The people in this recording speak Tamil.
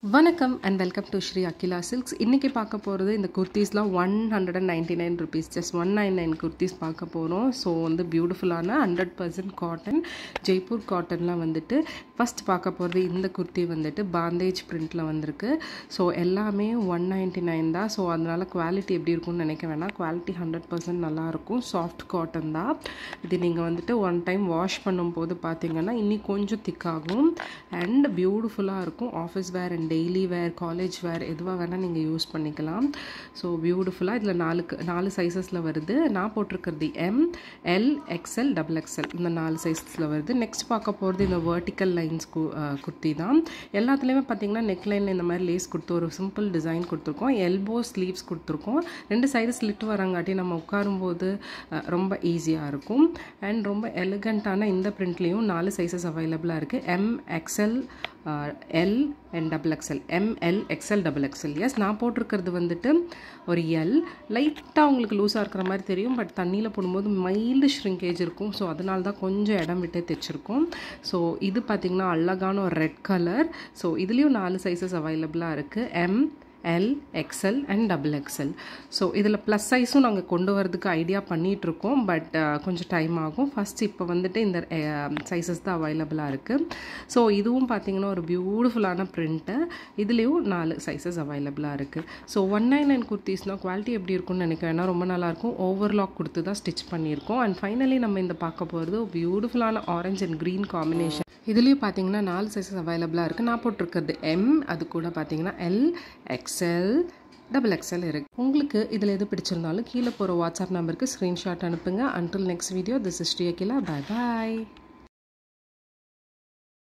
வணக்கம் and welcome to Sri Akila silks. இன்றைக்கி பார்க்க போகிறது இந்த குர்த்திஸ்லாம் 199 rupees, ஜஸ்ட் 199 குர்த்திஸ் பார்க்க போகிறோம். ஸோ பியூட்டிஃபுல்லான 100% காட்டன், ஜெய்ப்பூர் காட்டன்லாம் ஃபஸ்ட் பார்க்க போகிறது இந்த குர்த்தி பாந்தேஜ் பிரிண்டில் வந்திருக்கு. ஸோ எல்லாமே 199 தான். ஸோ அதனால் குவாலிட்டி எப்படி இருக்கும்னு நினைக்க வேணாம். குவாலிட்டி 100% நல்லாயிருக்கும். சாஃப்ட் காட்டன் தான் இது. நீங்கள் ஒன் டைம் வாஷ் பண்ணும்போது பார்த்தீங்கன்னா இன்னி கொஞ்சம் திக்காகும் அண்ட் பியூட்டிஃபுல்லாக இருக்கும். Office wear and daily where, college வேர் எதுவாக வேணால் நீங்கள் யூஸ் பண்ணிக்கலாம். ஸோ பியூட்டிஃபுல்லாக இதில் 4 சைஸஸில் வருது. நான் போட்டிருக்கிறது M, L, XL, XXL இந்த 4 சைஸஸில் வருது. நெக்ஸ்ட் பார்க்க போகிறது இந்த வெர்டிக்கல் லைன்ஸ் குர்த்தி தான். எல்லாத்துலேயுமே பார்த்தீங்கன்னா நெக் லைனில் இந்த மாதிரி லேஸ் கொடுத்து ஒரு சிம்பிள் டிசைன் கொடுத்துருக்கோம். எல்போ ஸ்லீவ்ஸ் கொடுத்துருக்கோம். 2 சைடு ஸ்லிட் வரங்காட்டி நம்ம உட்காரும்போது ரொம்ப ஈஸியாக இருக்கும். அண்ட் ரொம்ப எலிகண்ட்டான இந்த பிரிண்ட்லேயும் 4 சைஸஸ் அவைலபிளாக இருக்குது. M, XL, L and XXL. M, L, XL, XXL. S, நான் போட்டிருக்கிறது ஒரு L. லைட்டாக உங்களுக்கு லூஸாக இருக்கிற மாதிரி தெரியும், பட் தண்ணியில் போடும்போது மைல்டு ஷ்ரிங்கேஜ் இருக்கும். ஸோ அதனால தான் கொஞ்சம் இடம் விட்டே தைச்சிருக்கோம். ஸோ இது பார்த்திங்கன்னா அழகான ஒரு ரெட் கலர். ஸோ இதுலேயும் 4 சைஸஸ் அவைலபிளாக இருக்குது. M, L, XL and XXL. So இதில் ப்ளஸ் சைஸும் நாங்கள் கொண்டு வரதுக்கு ஐடியா பண்ணிகிட்ருக்கோம், பட் கொஞ்சம் டைம் ஆகும். ஃபஸ்ட் இப்போ இந்த சைஸஸ் தான் அவைலபிளாக இருக்குது. ஸோ இதுவும் பார்த்திங்கன்னா ஒரு பியூட்டிஃபுல்லான பிரிண்ட்டு. இதுலேயும் 4 சைஸஸ் அவைலபிளாக இருக்குது. ஸோ 199 குர்த்திஸ்னால் குவாலிட்டி எப்படி இருக்கும்னு நினைக்கிறேன்னா ரொம்ப நல்லாயிருக்கும். ஓவர்லாக் கொடுத்து தான் ஸ்டிச் பண்ணியிருக்கோம். அண்ட் ஃபைனலி நம்ம பார்க்க போகிறது பியூட்டிஃபுல்லான ஆரஞ்ச் அண்ட் க்ரீன் காம்பினேஷன். இதுலேயும் பார்த்தீங்கன்னா 4 சைஸஸ் அவைலபிளாக இருக்குது. நான் போட்டிருக்கிறது M, அது கூட பார்த்தீங்கன்னா L, XL, XXL இருக்குது. உங்களுக்கு இதில் எது பிடிச்சிருந்தாலும் கீழே போகிற வாட்ஸ்அப் நம்பருக்கு ஸ்க்ரீன்ஷாட் அனுப்புங்க. Until next video, this is Sri Akila. Bye bye.